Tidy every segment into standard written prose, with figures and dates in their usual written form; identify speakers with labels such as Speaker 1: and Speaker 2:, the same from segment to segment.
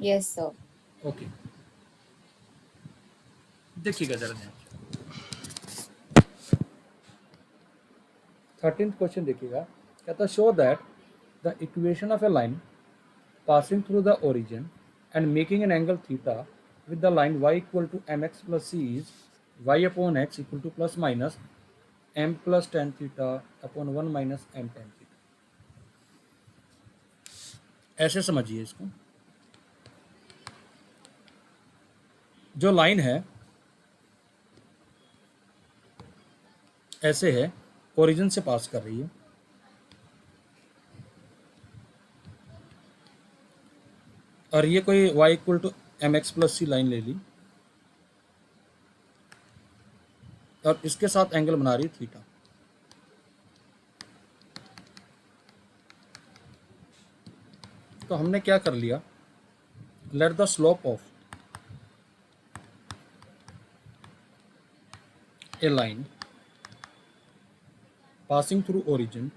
Speaker 1: Yes, sir.
Speaker 2: Okay, देखिएगा जरा ध्यान। 13th क्वेश्चन देखिएगा, कहता show that the equation of a line passing through the origin and making an angle theta with the line y equal to mx plus c is y upon x equal to plus minus m plus tan theta upon 1 minus m tan theta। ऐसे समझिए इसको, जो line है ऐसे है, origin से पास कर रही है, और ये कोई y equal to M X plus C line ले ली और इसके साथ एंगल बना रही है थीटा। तो हमने क्या कर लिया, let the slope of a line passing through origin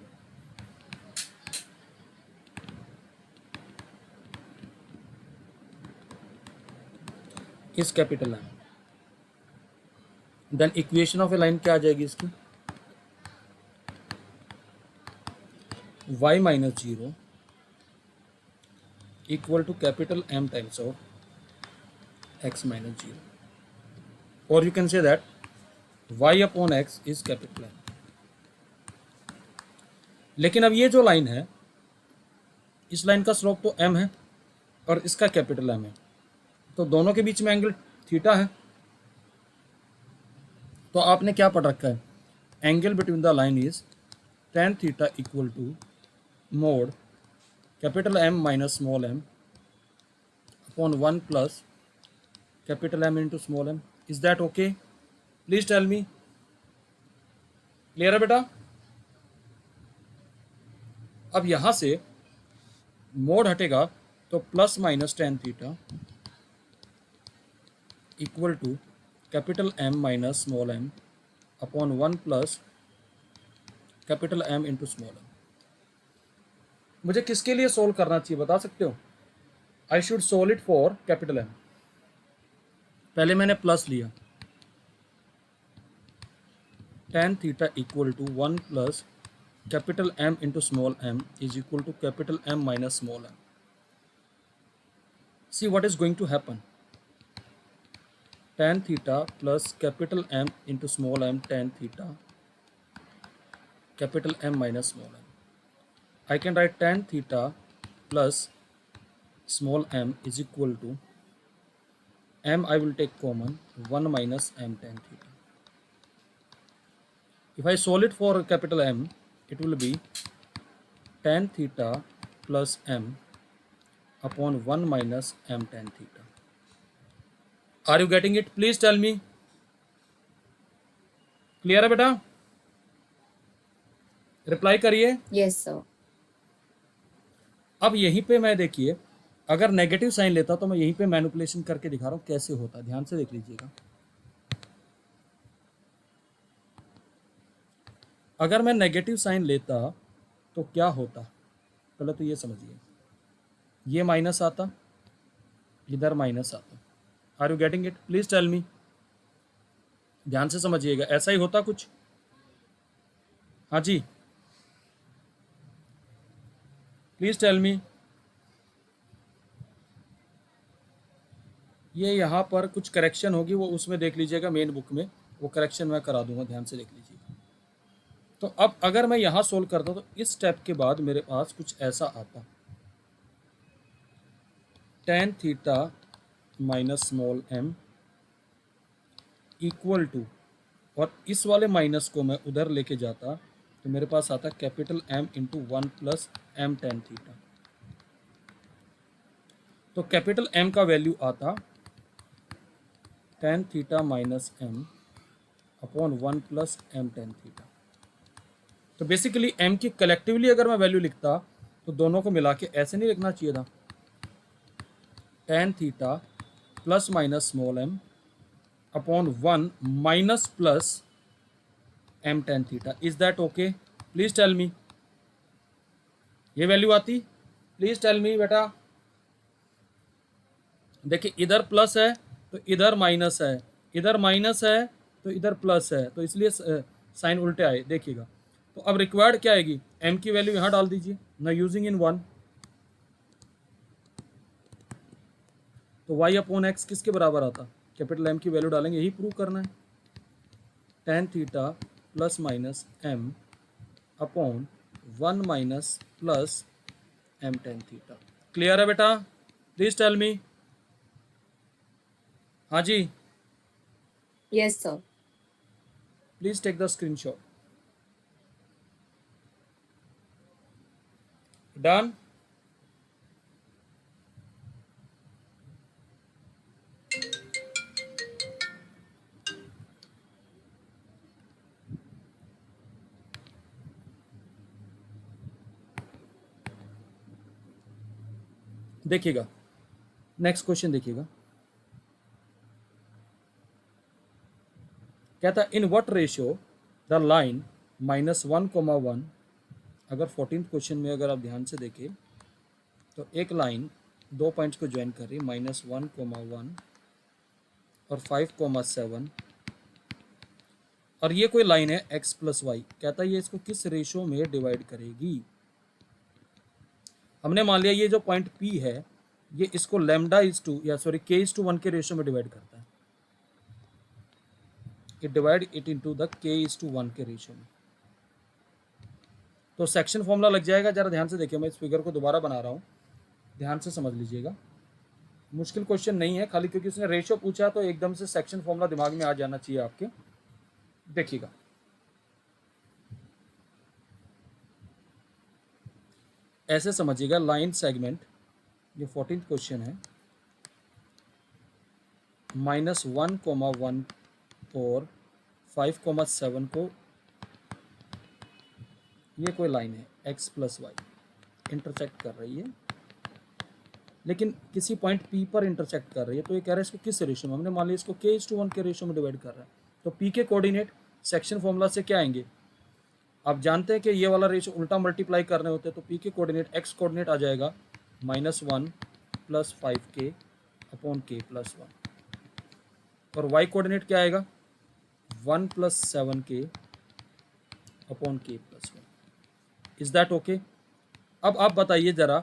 Speaker 2: is capital M. Then equation of a line क्या आ जाएगी इसकी, y minus zero equal to capital M times of x minus zero, और you can say that y upon x is capital M। लेकिन अब ये जो line है, इस लाइन का स्लोप तो m है और इसका कैपिटल M है, तो दोनों के बीच में एंगल थीटा है। तो आपने क्या पढ़ रखा है, angle between the line is tan theta equal to mod capital M minus small m upon 1 plus capital M into small m। Is that okay? Please tell me. Clear है बेटा? अब यहां से मोड हटेगा तो plus minus tan theta equal to capital M minus small m upon 1 plus capital M into small m। मुझे किसके लिए सोल्व करना चाहिए बता सकते हो? I should solve it for capital M। पहले मैंने प्लस लिया, tan theta equal to 1 plus capital M into small m is equal to capital M minus small m। See what is going to happen, tan theta plus capital M into small m tan theta capital M minus small m। I can write tan theta plus small m is equal to m, I will take common, 1 minus m tan theta. If I solve it for capital M, it will be tan theta plus m upon 1 minus m tan theta. Are you getting it? Please tell me. Clear है बेटा? Reply करिए।
Speaker 1: Yes, sir.
Speaker 2: अब यहीं पे मैं देखिए, अगर negative sign लेता तो मैं यहीं पे मैनिपुलेशन करके दिखा रहा हूँ कैसे होता है, ध्यान से देख लीजिएगा। अगर मैं नेगेटिव साइन लेता तो क्या होता, पहले तो ये समझिए, ये माइनस आता, इधर माइनस आता। Are you getting it? Please tell me. ध्यान से समझिएगा, ऐसा ही होता कुछ। हाँ जी, प्लीज टेल मी। ये यहाँ पर कुछ करेक्शन होगी, वो उसमें देख लीजिएगा, मेन बुक में वो करेक्शन मैं करा दूंगा, ध्यान से देख लीजिएगा। तो अब अगर मैं यहाँ सोल्व करता तो इस स्टेप के बाद मेरे पास कुछ ऐसा आता, tan theta minus small m equal to, और इस वाले माइनस को मैं उधर लेके जाता तो मेरे पास आता capital M into 1 plus m tan theta. तो कैपिटल M का वैल्यू आता tan theta minus m upon 1 plus m tan theta. तो बेसिकली m की कलेक्टिवली अगर मैं वैल्यू लिखता तो दोनों को मिला के ऐसे नहीं लिखना चाहिए था, tan theta plus minus small m upon 1 minus plus m tan theta. Is that okay? Please tell me. ये वैल्यू आती? प्लीज टेल मी बेटा। देखिए इधर प्लस है तो इधर माइनस है, इधर माइनस है तो इधर प्लस है, तो इसलिए साइन उल्टे आए। देखिएगा, तो अब रिक्वायर्ड क्या आएगी, m की वैल्यू यहाँ डाल दीजिए ना, यूजिंग इन 1, तो y अपॉन एक्स किसके बराबर आता, कैपिटल M की वैल्यू डालेंगे, यही प्रूव करना है। tan theta plus minus m upon 1 minus plus m tan theta. Clear है बेटा, प्लीज टेल मी। हाँ जी,
Speaker 1: Yes, sir.
Speaker 2: Please take the screenshot. Done. देखिएगा नेक्स्ट क्वेश्चन, देखिएगा कहता है in what ratio the line -1, अगर 14th क्वेश्चन में अगर आप ध्यान से देखें तो एक लाइन दो पॉइंट्स को ज्वाइन कर रही है, -1, और 5, 7, और ये कोई लाइन है x प्लस वाई। कहता है ये इसको किस रेशियो में डिवाइड करेगी। हमने मान लिया ये जो पॉइंट P है ये इसको लैम्डा इज टू या सॉरी k/1 के रेशियो में डिवाइड करता है, it divide it into the k/1 के रेशियो में। तो सेक्शन फॉर्मूला लग जाएगा, जरा ध्यान से देखिए, मैं इस फिगर को दोबारा बना रहा हूँ, ध्यान से समझ लीजिएगा। मुश्किल क्वेश्चन नहीं है, खाली क्योंकि उसने रेशियो पूछा तो एकदम से सेक्शन फॉर्मूला दिमाग में आ जाना चाहिए आपके। देखिएगा ऐसे समझिएगा, लाइन सेगमेंट, ये 14th क्वेश्चन है, -1, 1 और 5, 7 को, ये कोई लाइन है x प्लस वाई इंटरसेक्ट कर रही है, लेकिन किसी पॉइंट P पर इंटरसेक्ट कर रही है, तो ये कह रहा है इसको किस रेशियो में, हमने मान लिया इसको k/1 के रेशियो में डिवाइड कर रहा है। तो P के कोऑर्डिनेट सेक्शन फॉर्मूला से क्या आएंगे, आप जानते हैं कि ये वाला रेशियो उल्टा मल्टीप्लाई करने होते हैं, तो P के कोऑर्डिनेट x कोऑर्डिनेट आ जाएगा -1 + 5k अपॉन k + 1, और y कोऑर्डिनेट क्या आएगा 1 + 7k upon k + 1। Is that okay. अब आप बताइए जरा,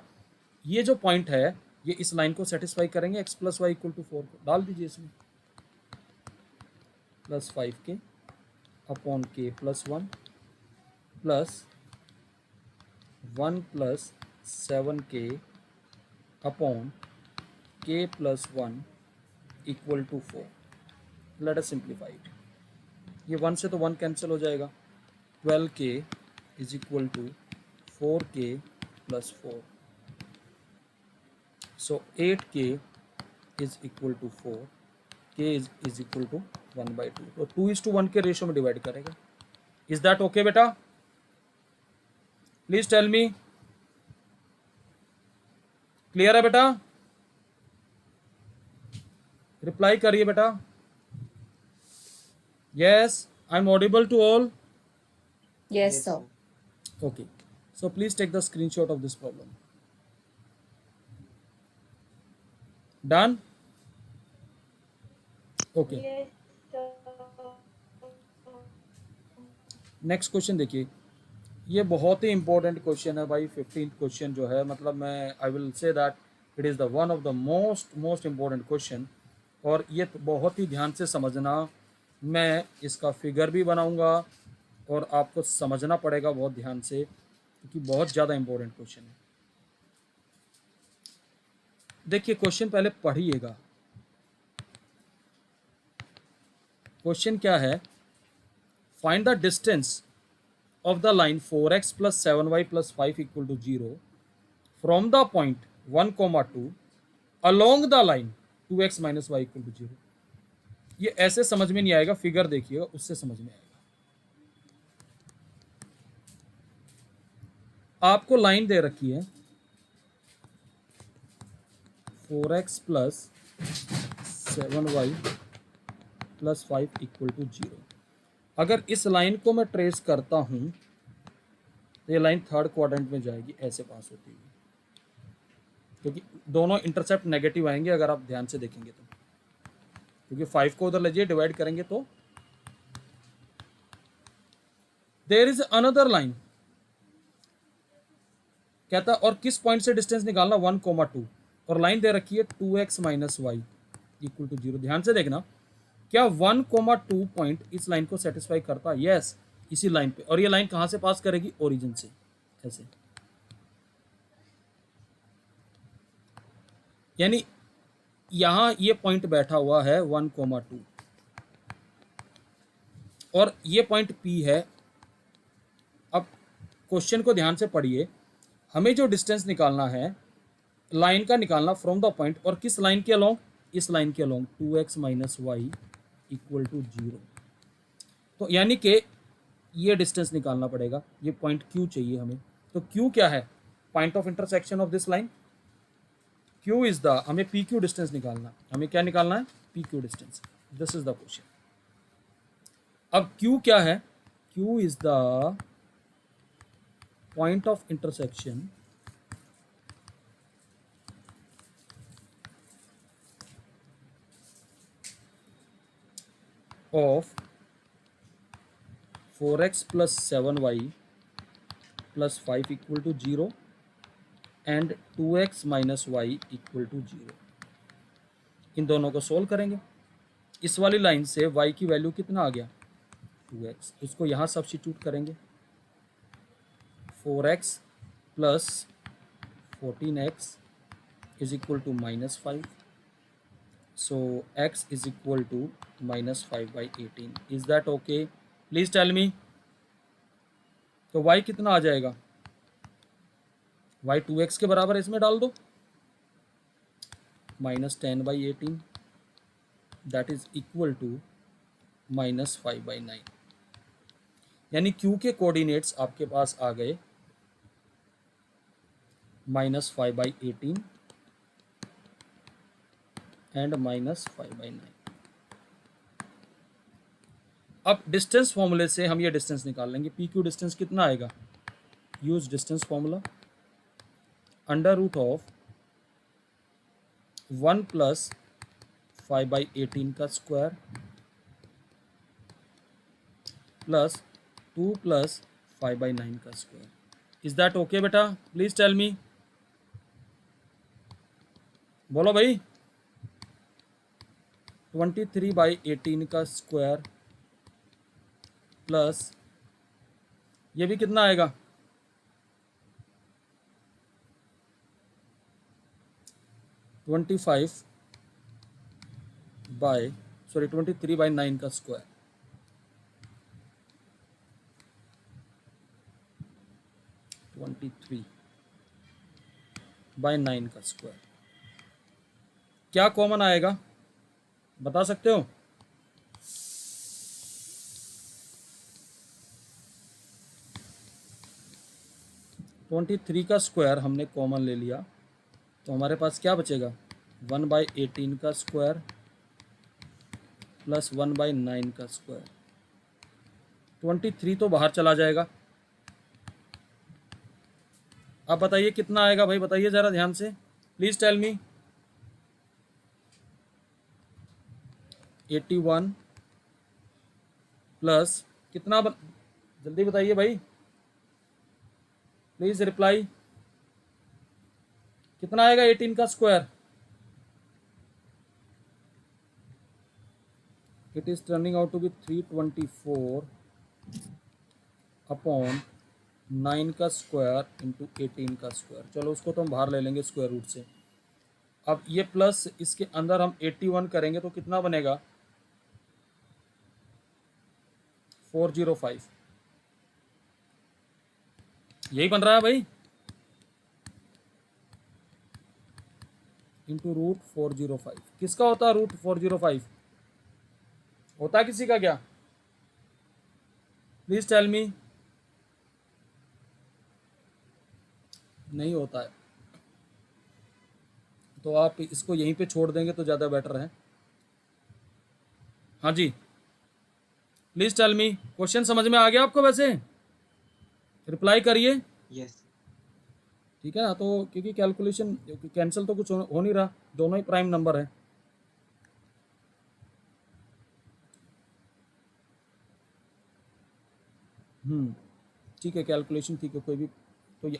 Speaker 2: ये जो पॉइंट है ये इस लाइन को सेटिस्फाई करेंगे, x + y = 4 को डाल दीजिए इसमें, +5k upon k + 1 plus 1 + 7k upon k + 1 = 4। Let us simplify it, ये 1 से तो 1 कैंसिल हो जाएगा, 12k = 4k + 4, so 8k = 4, k = 1/2, तो 2:1 के रेशियो में डिवाइड करेगा। इज दैट ओके बेटा, प्लीज टेल मी। क्लियर है बेटा, रिप्लाई करिए बेटा। Yes, I am audible to all.
Speaker 1: Yes, sir.
Speaker 2: Okay, so please take the screenshot of this problem. Done? Okay. Next question देखिए, ये बहुत ही इंपॉर्टेंट क्वेश्चन है भाई, 15th क्वेश्चन जो है, मतलब मैं I will say that it is the one of the most important question, और ये तो बहुत ही ध्यान से समझना, मैं इसका फिगर भी बनाऊंगा और आपको समझना पड़ेगा बहुत ध्यान से, क्योंकि बहुत ज़्यादा इंपॉर्टेंट क्वेश्चन है। देखिए क्वेश्चन पहले पढ़िएगा, क्वेश्चन क्या है, find the distance of the line 4x plus 7y plus 5 = 0 from the point 1, 2 along the line 2x minus y = 0। ये ऐसे समझ में नहीं आएगा, फिगर देखिएगा उससे समझ में आएगा। आपको लाइन दे रखी है 4x plus 7y plus 5 = 0। अगर इस लाइन को मैं ट्रेस करता हूं तो ये लाइन थर्ड क्वाड्रेंट में जाएगी, ऐसे पास होती हुई, क्योंकि दोनों इंटरसेप्ट नेगेटिव आएंगे अगर आप ध्यान से देखेंगे तो, क्योंकि 5 को उधर लीजिए डिवाइड करेंगे तो देयर इज अनदर लाइन, कहता और किस पॉइंट से डिस्टेंस निकालना 1,2 और लाइन दे रखी है 2x minus y equal to 0। ध्यान से देखना, क्या 1,2 पॉइंट इस लाइन को सेटिस्फाई करता है? यस, इसी लाइन पे। और ये लाइन कहां से पास करेगी? ओरिजिन से, ऐसे। यानी यहां ये पॉइंट बैठा हुआ है 1,2 और ये पॉइंट P है। अब क्वेश्चन को ध्यान से पढ़िए, हमें जो डिस्टेंस निकालना है लाइन का निकालना फ्रॉम द पॉइंट, और किस लाइन के अलोंग? इस लाइन के along 2x minus y equal to 0। तो यानी कि ये डिस्टेंस निकालना पड़ेगा, ये पॉइंट Q चाहिए हमें। तो Q क्या है? Point of intersection of this line. Q is the, हमें PQ डिस्टेंस निकालना, हमें क्या निकालना है? PQ distance. This is the question. अब Q क्या है? Q is the point of intersection of 4x plus 7y plus 5 equal to 0 and 2x minus y equal to 0। इन दोनों को सोल्व करेंगे। इस वाली लाइन से y की वैल्यू कितना आ गया? 2x। इसको यहाँ सब्स्टिट्यूट करेंगे, 4x plus 14x is equal to minus 5। So x is equal to minus 5/18। Is that okay? Please tell me. तो y कितना आ जाएगा? y 2x के बराबर, इसमें डाल दो, minus 10/18 that is equal to minus 5/9। यानी q के कोऑर्डिनेट्स आपके पास आ गए माइनस 5/18 एंड माइनस 5/9। अब डिस्टेंस फॉर्मूले से हम ये डिस्टेंस निकाल लेंगे। PQ डिस्टेंस कितना आएगा? Use distance formula, under root of 1 plus 5/18 का स्क्वायर प्लस 2 प्लस 5/9 का स्क्वायर। इज दैट ओके बेटा? Please tell me. बोलो भाई। 23/18 का स्क्वायर प्लस ये भी कितना आएगा? 23/9 का स्क्वायर, 23/9 का स्क्वायर। क्या कॉमन आएगा बता सकते हो? ट्वेंटी थ्री का स्क्वायर हमने कॉमन ले लिया, तो हमारे पास क्या बचेगा? 1/18 का स्क्वायर प्लस 1/9 का स्क्वायर। 23 तो बाहर चला जाएगा। अब बताइए कितना आएगा भाई, बताइए ज़रा ध्यान से, प्लीज़ टेल मी। 81 प्लस कितना जल्दी बताइए भाई, प्लीज़ रिप्लाई। कितना आएगा 18 का square? It is turning out to be 324 upon 9 का स्क्वायर इंटू 18 का स्क्वायर। चलो उसको तो हम बाहर ले लेंगे स्क्वायर रूट से। अब ये प्लस इसके अंदर हम 81 करेंगे तो कितना बनेगा? 405। यही बन रहा है भाई, इंटू रूट 405। किसका होता है रूट 405? होता है किसी का क्या? Please tell me. नहीं होता है, तो आप इसको यहीं पे छोड़ देंगे तो ज़्यादा बेटर है। हाँ जी, प्लीज टेल मी। क्वेश्चन समझ में आ गया आपको? वैसे रिप्लाई करिए।
Speaker 3: यस।
Speaker 2: ठीक है ना, तो क्योंकि कैलकुलेशन कैंसिल तो कुछ हो नहीं रहा, दोनों ही प्राइम नंबर है। ठीक है, कैलकुलेशन ठीक है, कोई भी तो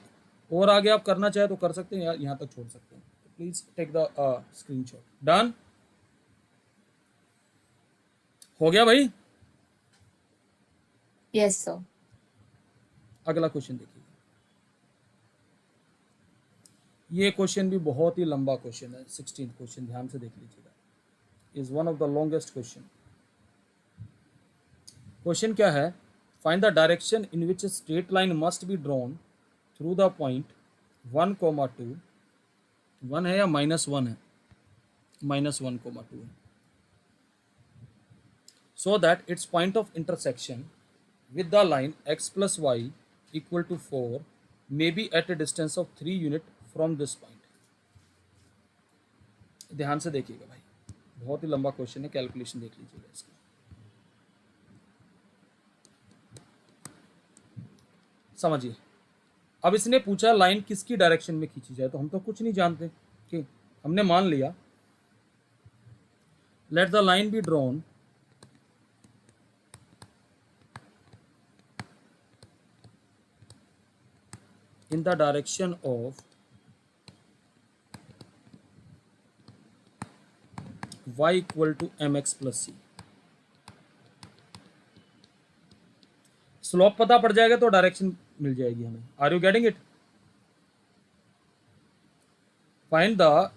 Speaker 2: और आगे आप करना चाहे तो कर सकते हैं, यहाँ तक छोड़ सकते हैं। तो please take the screenshot. Done हो गया भाई।
Speaker 1: Yes, sir.
Speaker 2: अगला क्वेश्चन देखिए, ये क्वेश्चन भी बहुत ही लंबा क्वेश्चन है, 16th क्वेश्चन, ध्यान से देख लीजिएगा, is one of the longest question. Question क्या है, find the direction in which straight line must be drawn through the point 1,2, 1 है या -1 है, -1,2 है, so that its point of intersection with the line x plus y equal to 4 may be at a distance of 3 unit from this point। ध्यान से देखिएगा भाई, बहुत ही लंबा क्वेश्चन है, कैलकुलेशन देख लीजिएगा इसकी। समझिए, अब इसने पूछा लाइन किसकी डायरेक्शन में खींची जाए, तो हम तो कुछ नहीं जानते कि हमने मान लिया let the line be drawn in the direction of y equal to mx plus c। Slope पता पड़ जाएगा तो डायरेक्शन मिल जाएगी हमें। Are you getting it? Find the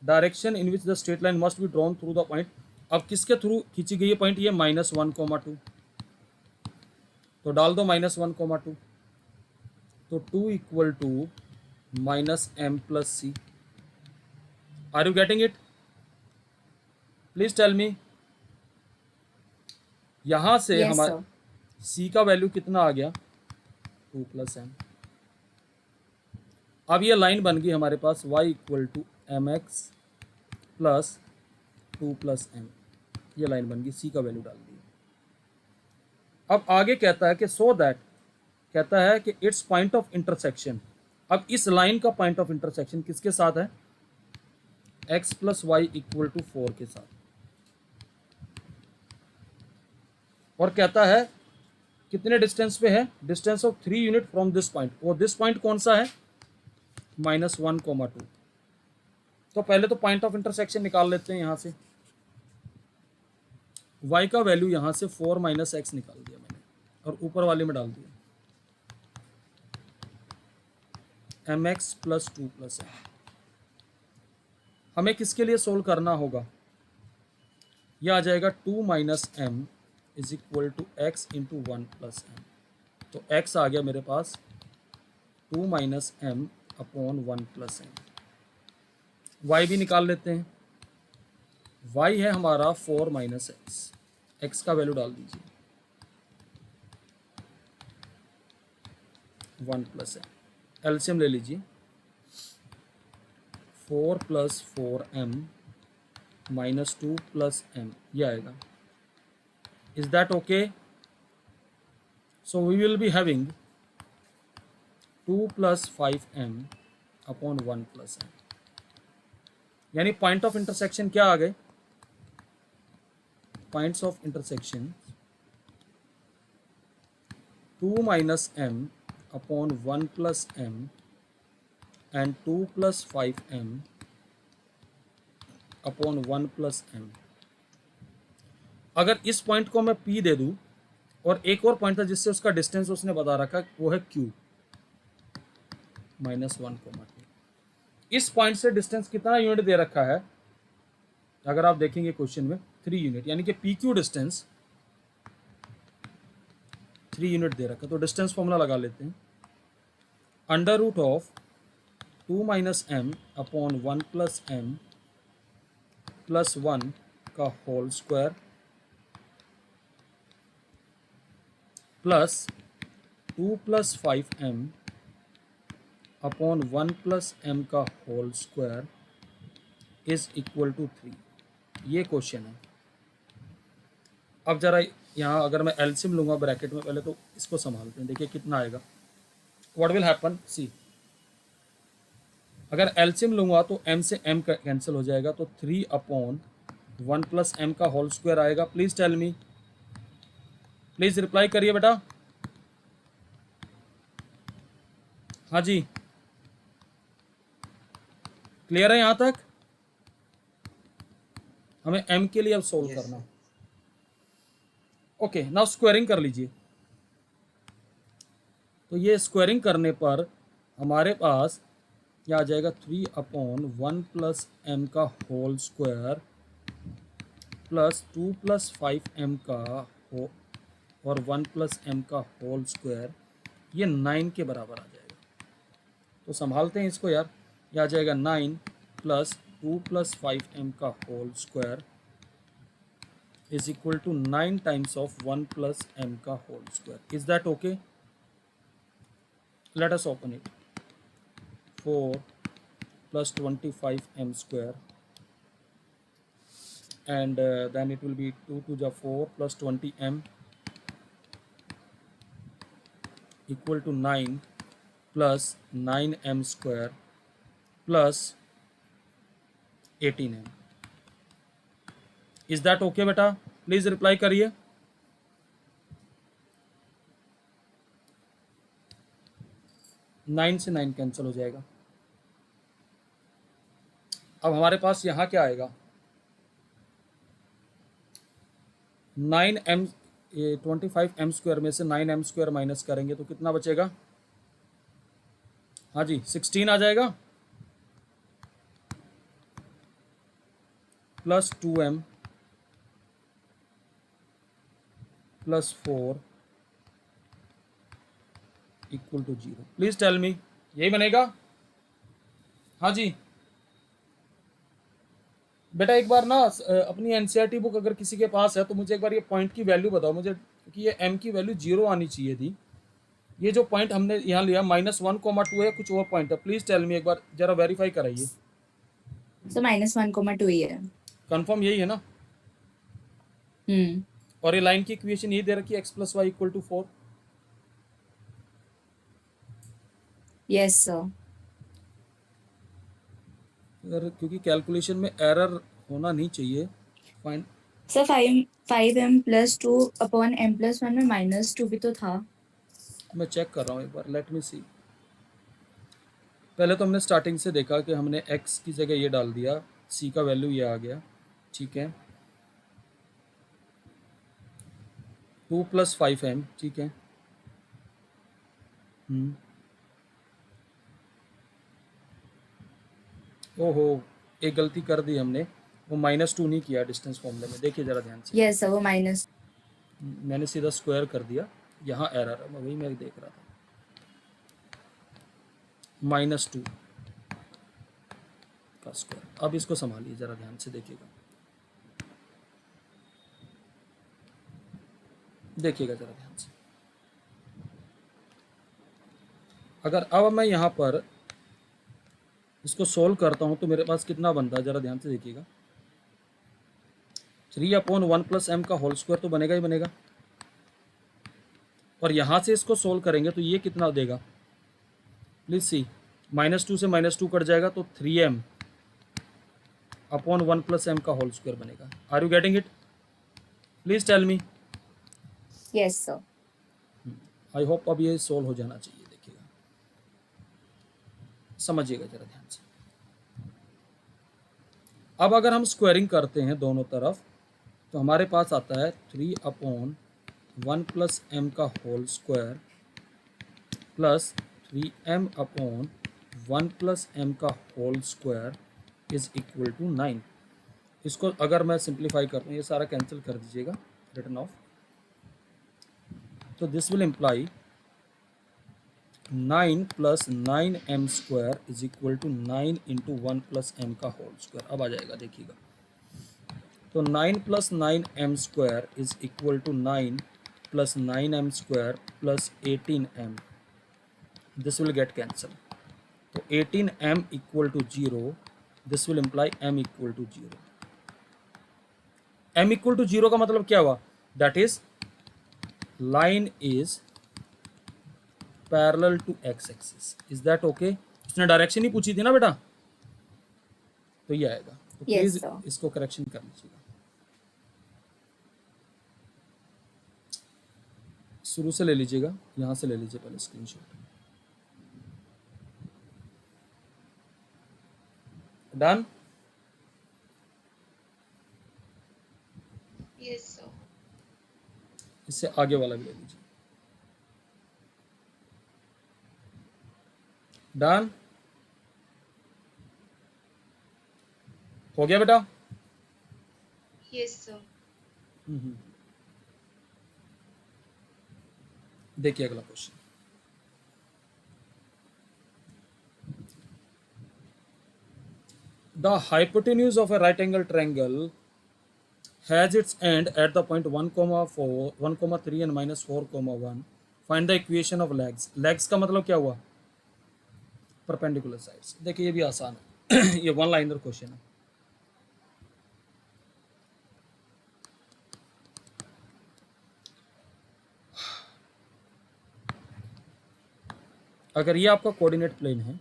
Speaker 2: direction in which the straight line must be drawn through the point. अब किसके through खींची गई है पॉइंट, ये -1,2, तो डाल दो -1,2, तो 2 equal to -m plus c। Are you getting it? Please tell me. यहां से
Speaker 1: Yes,
Speaker 2: हमारे
Speaker 1: sir.
Speaker 2: c का वैल्यू कितना आ गया, 2 + m। अब ये लाइन बन गई हमारे पास y equal to mx plus 2 + m, ये लाइन बन गई, c का वैल्यू डाल दी। अब आगे कहता है कि सो दैट, कहता है कि इट्स पॉइंट ऑफ इंटरसेक्शन। अब इस लाइन का पॉइंट ऑफ इंटरसेक्शन किसके साथ है, x + y इक्वल टू 4 के साथ। और कहता है कितने डिस्टेंस पे है, distance of 3 unit from this point. और दिस पॉइंट कौन सा है, -1,2। तो पहले तो पॉइंट ऑफ इंटरसेक्शन निकाल लेते हैं। यहां से y का वैल्यू यहां से 4 - x निकाल दिया मैंने और ऊपर वाले में डाल दिया mx + 2 + m। हमें किसके लिए सोल्व करना होगा, यह आ जाएगा 2 - m is equal to x into 1 + m। तो x आ गया मेरे पास 2 - m अपॉन 1 + m। y भी निकाल लेते हैं, y है हमारा 4 - x, x का वैल्यू डाल दीजिए 1 + m। एलसीएम ले लीजिए, 4 + 4m - 2 + m, ये आएगा। Is that okay? So we will be having 2 + 5m upon 1 + m। यानी पॉइंट ऑफ इंटरसेक्शन क्या आ गए, points of intersection 2 - m upon 1 + m and 2 + 5m upon 1 + m। अगर इस पॉइंट को मैं P दे दूं, और एक और पॉइंट था जिससे उसका डिस्टेंस उसने बता रखा, वो है Q -1,2। इस पॉइंट से डिस्टेंस कितना यूनिट दे रखा है, अगर आप देखेंगे क्वेश्चन में 3 यूनिट, यानी कि PQ डिस्टेंस 3 यूनिट दे रखा है। तो डिस्टेंस फॉर्मूला लगा लेते हैं, √2 - m अपॉन 1 + m प्लस 1 का whole square plus 2 + 5m upon 1 + m का whole square is equal to 3। ये क्वेश्चन है। अब जरा यहाँ अगर मैं एलसीएम लूंगा ब्रैकेट में, पहले तो इसको संभालते हैं, देखिए कितना आएगा। व्हाट विल हैपन, सी अगर एलसीएम लूंगा तो m से m कैंसिल हो जाएगा, तो 3/1 प्लस m का होल स्क्वायर आएगा। Please tell me, please reply करिए बेटा। हाँ जी, क्लियर है यहां तक? हमें m के लिए अब सोल्व
Speaker 3: Yes,
Speaker 2: करना।
Speaker 3: sir.
Speaker 2: ओके, नाउ स्क्वायरिंग कर लीजिए। तो ये स्क्वायरिंग करने पर हमारे पास क्या आ जाएगा, 3/1 प्लस m का whole square plus 2 plus 5m का हो और 1 प्लस m का होल स्क्वायर, ये 9 के बराबर आ जाएगा। तो संभालते हैं इसको यार, ये आ जाएगा 9 प्लस 2 प्लस 5m का whole square is equal to 9 times of 1 plus m का whole square. Is that okay? Let us open it. 4 plus 25m square, and then it will be 2 to the 4 plus 20m equal to 9 plus 9m square plus 18m. Is that okay बेटा? Please reply करिए। Nine से 9 cancel हो जाएगा। अब हमारे पास यहाँ क्या आएगा, 9m, 25m स्क्वायर में से 9m स्क्वायर माइनस करेंगे तो कितना बचेगा? हाँ जी, 16 आ जाएगा plus 2m plus 4 equal to 0। Please tell me, यही बनेगा? हाँ जी बेटा, एक बार ना अपनी एनसीईआरटी बुक अगर किसी के पास है तो मुझे एक बार ये पॉइंट की वैल्यू बताओ मुझे, क्योंकि ये m की वैल्यू 0 आनी चाहिए थी। ये जो पॉइंट हमने यहाँ लिया -1,2 है, कुछ और पॉइंट है? प्लीज टेल मी, एक बार जरा वेरीफाई कराइए।
Speaker 1: So -1,2 ही है।
Speaker 2: कंफर्म यही है ना? और ये लाइन की इक्वेशन यही दे रखी है, x + y = 4।
Speaker 1: Yes sir.
Speaker 2: क्योंकि कैलकुलेशन में एरर होना नहीं चाहिए। Fine,
Speaker 1: Sir 5m plus 2 upon m plus 1 में -2 भी तो था।
Speaker 2: मैं चेक कर रहा हूँ एक बार, लेट मी सी। पहले तो हमने स्टार्टिंग से देखा कि हमने x की जगह ये डाल दिया, c का वैल्यू ये आ गया, ठीक है। 2 + 5m, ठीक है। ओहो, एक गलती कर दी हमने, वो -2 नहीं किया डिस्टेंस फॉर्मूले में। देखिए जरा ध्यान से,
Speaker 1: Yes sir, वो माइनस।
Speaker 2: मैंने सीधा स्क्वायर कर दिया, यहाँ एरर है, वही मैं देख रहा था। -2 का स्क्वायर। अब इसको संभालिए, जरा ध्यान से देखिएगा, देखिएगा जरा ध्यान से। अगर अब मैं यहाँ पर इसको सोल्व करता हूँ तो मेरे पास कितना बनता है, जरा ध्यान से देखिएगा। 3/1 प्लस m का होल स्क्वायर तो बनेगा ही बनेगा, और यहाँ से इसको सोल्व करेंगे तो ये कितना देगा, प्लीज सी। -2 से -2 कट जाएगा तो 3m/1 प्लस m का होल स्क्वायर बनेगा। Are you getting it? Please tell me.
Speaker 1: Yes sir.
Speaker 2: I hope अब ये सोल्व हो जाना चाहिए। देखिएगा, समझिएगा जरा ध्यान से। अब अगर हम स्क्वायरिंग करते हैं दोनों तरफ तो हमारे पास आता है 3/1 प्लस m का whole square plus 3m/1 plus m का whole square is equal to 9। इसको अगर मैं सिंप्लीफाई करता हूँ, ये सारा कैंसिल कर दीजिएगा, रिटर्न ऑफ। तो this will imply 9 plus 9m square is equal to 9 into 1 plus m का होल स्क्वायर। अब आ जाएगा, देखिएगा। तो 9 plus 9m square is equal to 9 plus 9m square plus 18m। This will get cancel. तो 18m equal to 0, this will imply m equal to 0। m equal to 0 का मतलब क्या हुआ? That is line is parallel to x axis. Is that okay? उसने direction ही पूछी थी ना बेटा, तो ये आएगा। तो
Speaker 1: Yes,
Speaker 2: प्लीज
Speaker 1: sir.
Speaker 2: इसको करेक्शन कर लीजिएगा। शुरू से ले लीजिएगा, यहाँ से ले लीजिए पहले स्क्रीनशॉट। डन।
Speaker 3: Yes, sir.
Speaker 2: इससे आगे वाला भी ले लीजिए। डन हो गया बेटा।
Speaker 3: Yes, sir.
Speaker 2: देखिए अगला question. The hypotenuse of a right angle triangle has its end at the point 1, 4, 1, 3 and minus 4, 1. Find the equation of legs. Legs का मतलब क्या हुआ? Perpendicular sides. देखिए ये भी आसान है ये वन लाइनर क्वेश्चन है। अगर ये आपका कोऑर्डिनेट प्लेन है,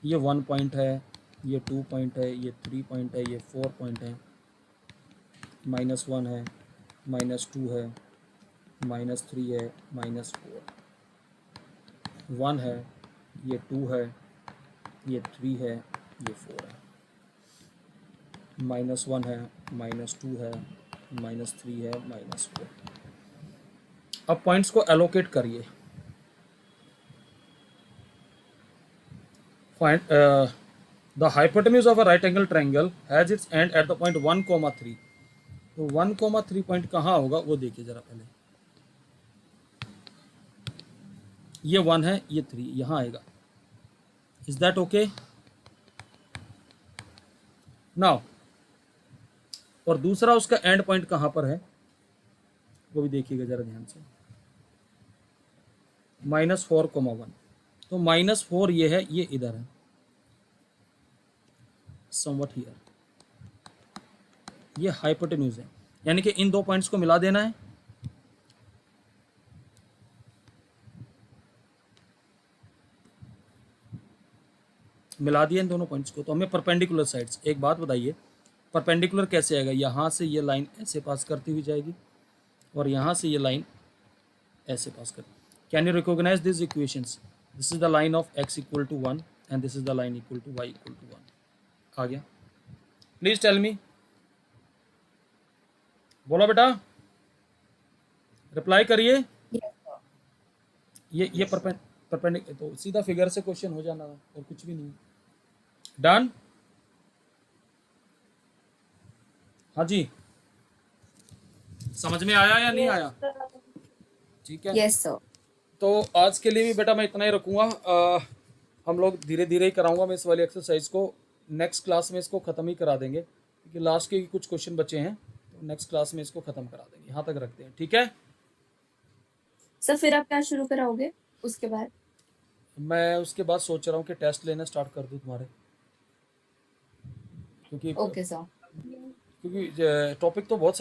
Speaker 2: ये 1 पॉइंट है, ये 2 पॉइंट है, ये 3 पॉइंट है, ये 4 पॉइंट है, -1 है, -2 है, -3 है, -4, 1 है, ये 2 है, ये 3 है, ये 4 है, -1 है, -2 है, -3 है, -4। अब पॉइंट्स को एलोकेट करिए। Find the hypotenuse of a right angle triangle has its end at the point 1, 3. तो 1, 3 पॉइंट कहाँ होगा वो देखिए जरा पहले। ये 1 है, ये 3 यहाँ आएगा। Is that okay? नाउ और दूसरा उसका एंड पॉइंट कहाँ पर है वो भी देखिएगा जरा ध्यान से। -4, 1। तो -4 ये है, ये इधर है, समवट हियर। ये हाइपोटेन्यूज है, यानी कि इन दो पॉइंट्स को मिला देना है। मिला दिया इन दोनों पॉइंट्स को, तो हमें परपेंडिकुलर साइड्स। एक बात बताइए, परपेंडिकुलर कैसे आएगा? यहाँ से ये लाइन ऐसे पास करती हुई जाएगी और यहाँ से ये लाइन ऐसे पास करती। Can you recognise this equations? This is the line of x equal to 1 and this is the line equal to y equal to 1। आ गया? Please tell me. बोलो बेटा, रिप्लाई करिए।
Speaker 1: Yes, sir.
Speaker 2: ये परपेंडिकुलर, तो सीधा फिगर से question हो जाना और कुछ भी नहीं। डन? हाँ जी, समझ में आया या नहीं आया? ठीक है।
Speaker 1: Yes, sir.
Speaker 2: तो आज के लिए भी बेटा मैं इतना ही रखूँगा। हम लोग धीरे धीरे ही कराऊंगा मैं इस वाली एक्सरसाइज को। नेक्स्ट क्लास में इसको ख़त्म ही करा देंगे क्योंकि लास्ट के कुछ क्वेश्चन बचे हैं, तो नेक्स्ट क्लास में इसको ख़त्म करा देंगे। यहाँ तक रखते हैं, ठीक है?
Speaker 1: सर फिर आप क्या शुरू कराओगे उसके बाद?
Speaker 2: मैं उसके बाद सोच रहा हूँ कि टेस्ट लेना स्टार्ट कर दूँ तुम्हारे, क्योंकि
Speaker 1: ओके सर।
Speaker 2: क्योंकि टॉपिक तो बहुत